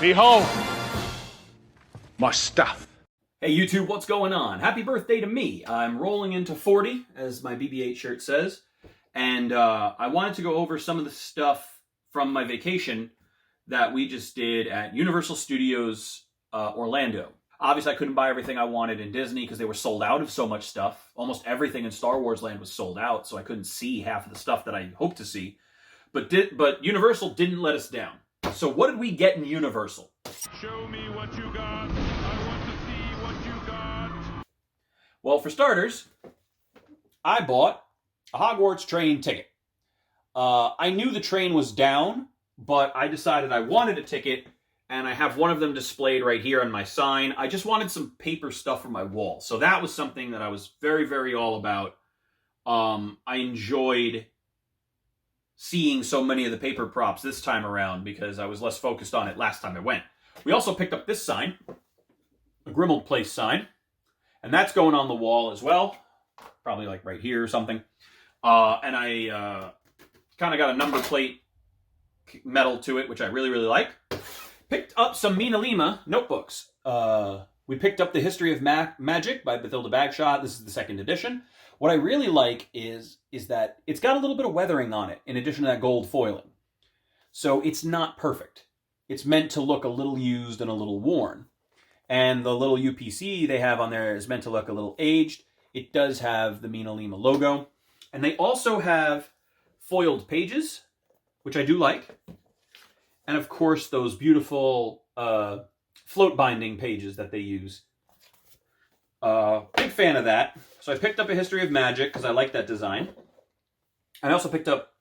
Behold, my stuff. Hey YouTube, what's going on? Happy birthday to me. I'm rolling into 40, as my BB-8 shirt says. And I wanted to go over some of the stuff from my vacation that we just did at Universal Studios Orlando. Obviously, I couldn't buy everything I wanted in Disney because they were sold out of so much stuff. Almost everything in Star Wars Land was sold out, so I couldn't see half of the stuff that I hoped to see. But Universal didn't let us down. So what did we get in Universal? Show me what you got. I want to see what you got. Well, for starters, I bought a Hogwarts train ticket. I knew the train was down, but I decided I wanted a ticket, and I have one of them displayed right here on my sign. I just wanted some paper stuff for my wall. So that was something that I was very, very all about. I enjoyed seeing so many of the paper props this time around because I was less focused on it last time I went. We also picked up this sign, a Grimmauld Place sign, and that's going on the wall as well, probably like right here or something. And I kind of got a number plate metal to it, which I really, really like. Picked up some MinaLima notebooks. We picked up The History of Magic by Bathilda Bagshot. This is the second edition. What I really like is that it's got a little bit of weathering on it, in addition to that gold foiling. So it's not perfect. It's meant to look a little used and a little worn. And the little UPC they have on there is meant to look a little aged. It does have the MinaLima logo. And they also have foiled pages, which I do like. And of course, those beautiful float binding pages that they use. Big fan of that. So I picked up A History of Magic because I like that design. I also picked up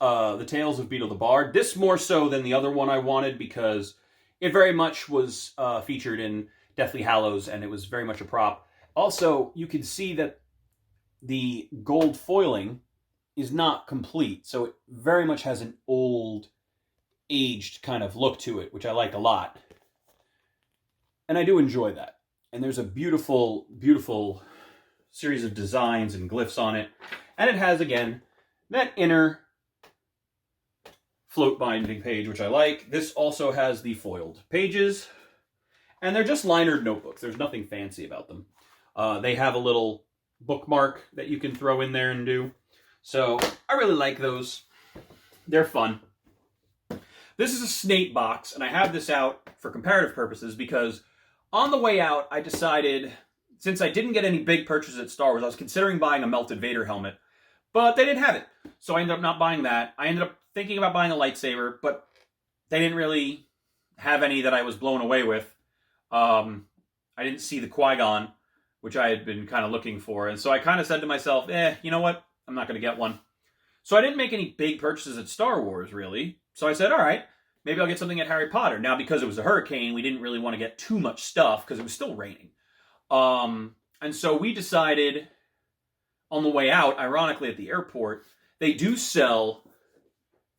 The Tales of Beetle the Bard. This more so than the other one I wanted because it very much was featured in Deathly Hallows and it was very much a prop. Also, you can see that the gold foiling is not complete. So it very much has an old, aged kind of look to it, which I like a lot. And I do enjoy that. And there's a beautiful, beautiful series of designs and glyphs on it. And it has, again, that inner float binding page, which I like. This also has the foiled pages. And they're just linered notebooks. There's nothing fancy about them. They have a little bookmark that you can throw in there and do. So I really like those. They're fun. This is a Snape box, and I have this out for comparative purposes because on the way out, I decided, since I didn't get any big purchases at Star Wars, I was considering buying a melted Vader helmet, but they didn't have it. So I ended up not buying that. I ended up thinking about buying a lightsaber, but they didn't really have any that I was blown away with. I didn't see the Qui-Gon, which I had been kind of looking for, and so I kind of said to myself, you know what? I'm not going to get one. So I didn't make any big purchases at Star Wars, really. So I said, all right, maybe I'll get something at Harry Potter. Now, because it was a hurricane, we didn't really want to get too much stuff because it was still raining. And so we decided on the way out, ironically at the airport, they do sell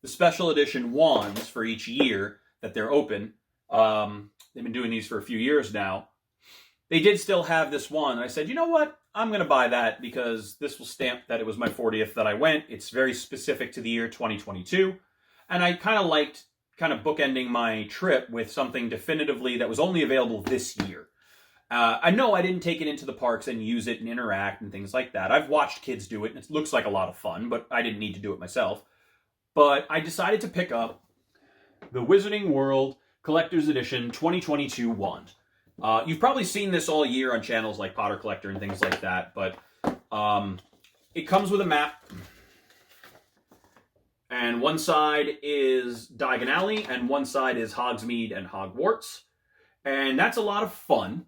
the special edition wands for each year that they're open. They've been doing these for a few years now. They did still have this one. And I said, you know what? I'm going to buy that because this will stamp that it was my 40th that I went. It's very specific to the year 2022. And I kind of liked kind of bookending my trip with something definitively that was only available this year. I know I didn't take it into the parks and use it and interact and things like that. I've watched kids do it and it looks like a lot of fun, but I didn't need to do it myself. But I decided to pick up the Wizarding World Collector's Edition 2022 wand. You've probably seen this all year on channels like Potter Collector and things like that, but it comes with a map. And one side is Diagon Alley, and one side is Hogsmeade and Hogwarts. And that's a lot of fun.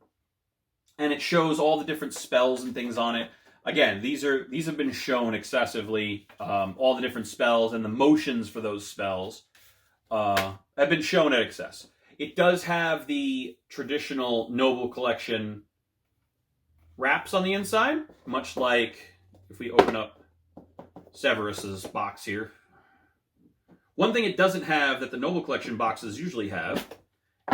And it shows all the different spells and things on it. Again, these have been shown excessively. All the different spells and the motions for those spells have been shown at excess. It does have the traditional Noble Collection wraps on the inside, much like if we open up Severus's box here. One thing it doesn't have that the Noble Collection boxes usually have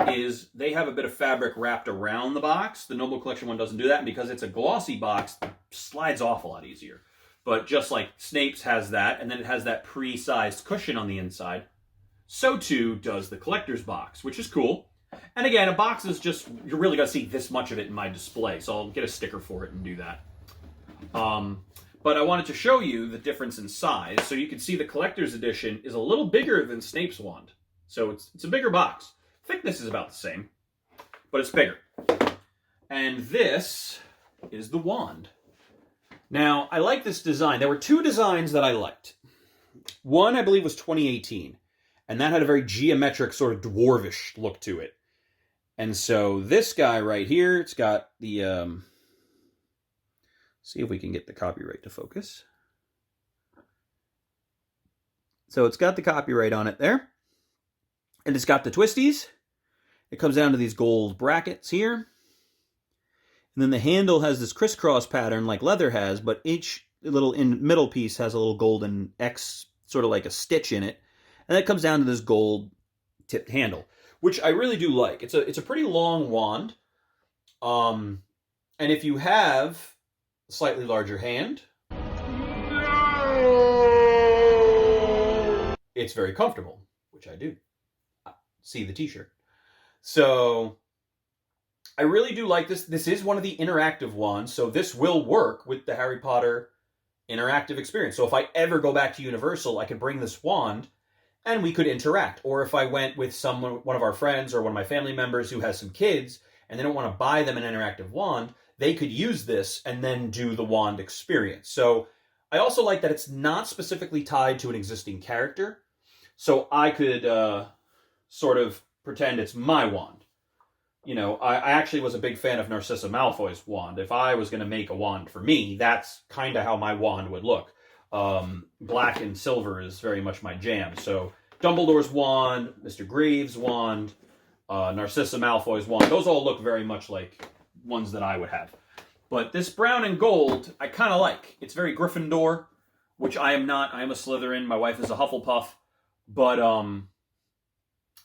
is they have a bit of fabric wrapped around the box. The Noble Collection one doesn't do that, and because it's a glossy box, it slides off a lot easier. But just like Snape's has that, and then it has that pre-sized cushion on the inside. so too does the collector's box, which is cool. And again, a box is just, you're really going to see this much of it in my display, so I'll get a sticker for it and do that. But I wanted to show you the difference in size, so you can see the collector's edition is a little bigger than Snape's wand. So it's a bigger box. Thickness is about the same, but it's bigger. And this is the wand. Now, I like this design. There were two designs that I liked. One, I believe, was 2018, and that had a very geometric, sort of dwarvish look to it. And so this guy right here, it's got the... see if we can get the copyright to focus. So it's got the copyright on it there. And it's got the twisties. It comes down to these gold brackets here. And then the handle has this crisscross pattern like leather has, but each little middle piece has a little golden X, sort of like a stitch in it. And that comes down to this gold tipped handle, which I really do like. It's a pretty long wand. And if you have a slightly larger hand, it's very comfortable, which I do. See the t-shirt. So I really do like this. This is one of the interactive wands, so this will work with the Harry Potter interactive experience. So if I ever go back to Universal, I could bring this wand and we could interact. Or if I went with one of our friends or one of my family members who has some kids and they don't want to buy them an interactive wand, they could use this and then do the wand experience. So I also like that it's not specifically tied to an existing character. So I could sort of pretend it's my wand. You know, I actually was a big fan of Narcissa Malfoy's wand. If I was going to make a wand for me, that's kind of how my wand would look. Black and silver is very much my jam. So Dumbledore's wand, Mr. Graves' wand, Narcissa Malfoy's wand, those all look very much like ones that I would have. But this brown and gold, I kind of like. It's very Gryffindor, which I am not. I am a Slytherin. My wife is a Hufflepuff. But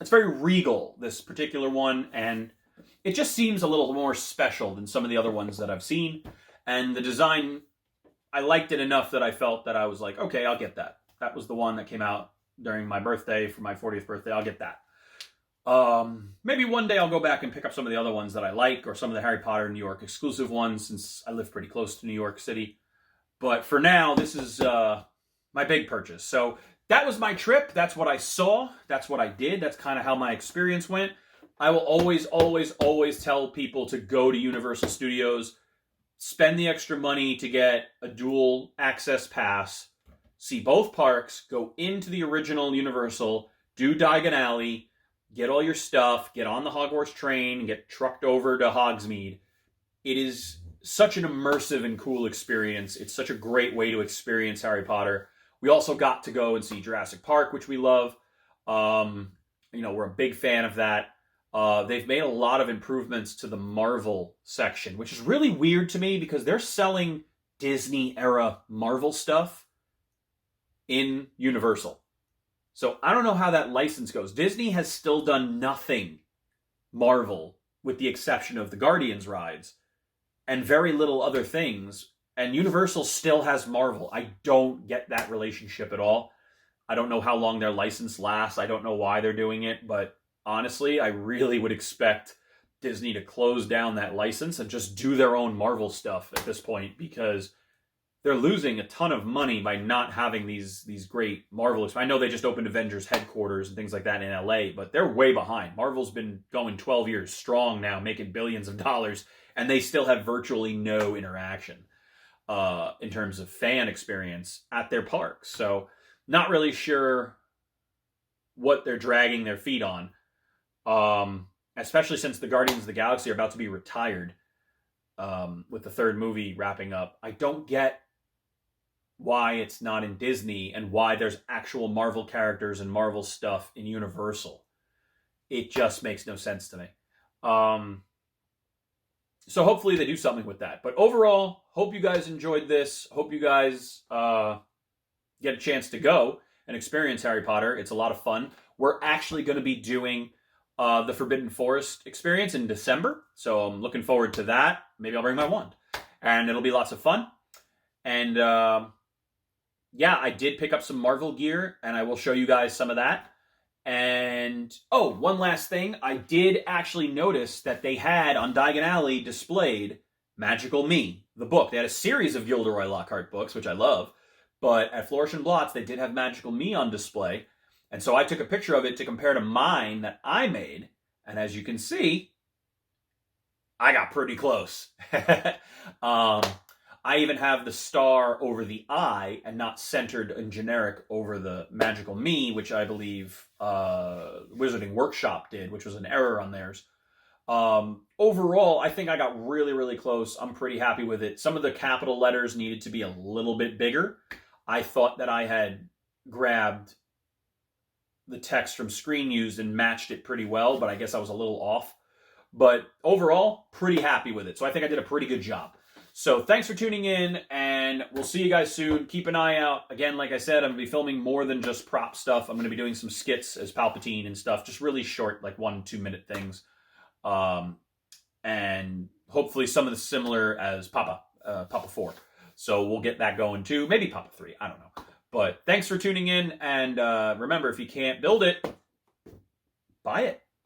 it's very regal, this particular one, and it just seems a little more special than some of the other ones that I've seen. And the design, I liked it enough that I felt that I was like, okay, I'll get that. That was the one that came out during my birthday, for my 40th birthday. I'll get that. Maybe one day I'll go back and pick up some of the other ones that I like, or some of the Harry Potter New York exclusive ones, since I live pretty close to New York City. But for now, this is my big purchase. So that was my trip. That's what I saw. That's what I did. That's kind of how my experience went. I will always, always, always tell people to go to Universal Studios, spend the extra money to get a dual access pass, see both parks, go into the original Universal, do Diagon Alley, get all your stuff, get on the Hogwarts train, get trucked over to Hogsmeade. It is such an immersive and cool experience. It's such a great way to experience Harry Potter. We also got to go and see Jurassic Park, which we love. We're a big fan of that. They've made a lot of improvements to the Marvel section, which is really weird to me because they're selling Disney-era Marvel stuff in Universal. So I don't know how that license goes. Disney has still done nothing Marvel, with the exception of the Guardians rides, and very little other things. And Universal still has Marvel. I don't get that relationship at all. I don't know how long their license lasts. I don't know why they're doing it. But honestly, I really would expect Disney to close down that license and just do their own Marvel stuff at this point, because they're losing a ton of money by not having these great Marvel. I know they just opened Avengers headquarters and things like that in LA, but they're way behind. Marvel's been going 12 years strong now, making billions of dollars, and they still have virtually no interaction in terms of fan experience at their parks. So not really sure what they're dragging their feet on, especially since the Guardians of the Galaxy are about to be retired with the third movie wrapping up. I don't get why it's not in Disney and why there's actual Marvel characters and Marvel stuff in Universal. It just makes no sense to me. So hopefully they do something with that. But overall, hope you guys enjoyed this. Hope you guys get a chance to go and experience Harry Potter. It's a lot of fun. We're actually going to be doing the Forbidden Forest experience in December. So I'm looking forward to that. Maybe I'll bring my wand. And it'll be lots of fun. And I did pick up some Marvel gear, and I will show you guys some of that. And, oh, one last thing. I did actually notice that they had on Diagon Alley displayed Magical Me, the book. They had a series of Gilderoy Lockhart books, which I love. But at Flourish and Blots, they did have Magical Me on display. And so I took a picture of it to compare to mine that I made. And as you can see, I got pretty close. I even have the star over the eye and not centered and generic over the Magical Me, which I believe Wizarding Workshop did, which was an error on theirs. Overall, I think I got really, really close. I'm pretty happy with it. Some of the capital letters needed to be a little bit bigger. I thought that I had grabbed the text from Screen Used and matched it pretty well, but I guess I was a little off. But overall, pretty happy with it. So I think I did a pretty good job. So thanks for tuning in, and we'll see you guys soon. Keep an eye out. Again, like I said, I'm going to be filming more than just prop stuff. I'm going to be doing some skits as Palpatine and stuff, just really short, like 1-2 minute things. And hopefully some of the similar as Papa 4. So we'll get that going too. Maybe Papa 3. I don't know. But thanks for tuning in, and remember, if you can't build it, buy it.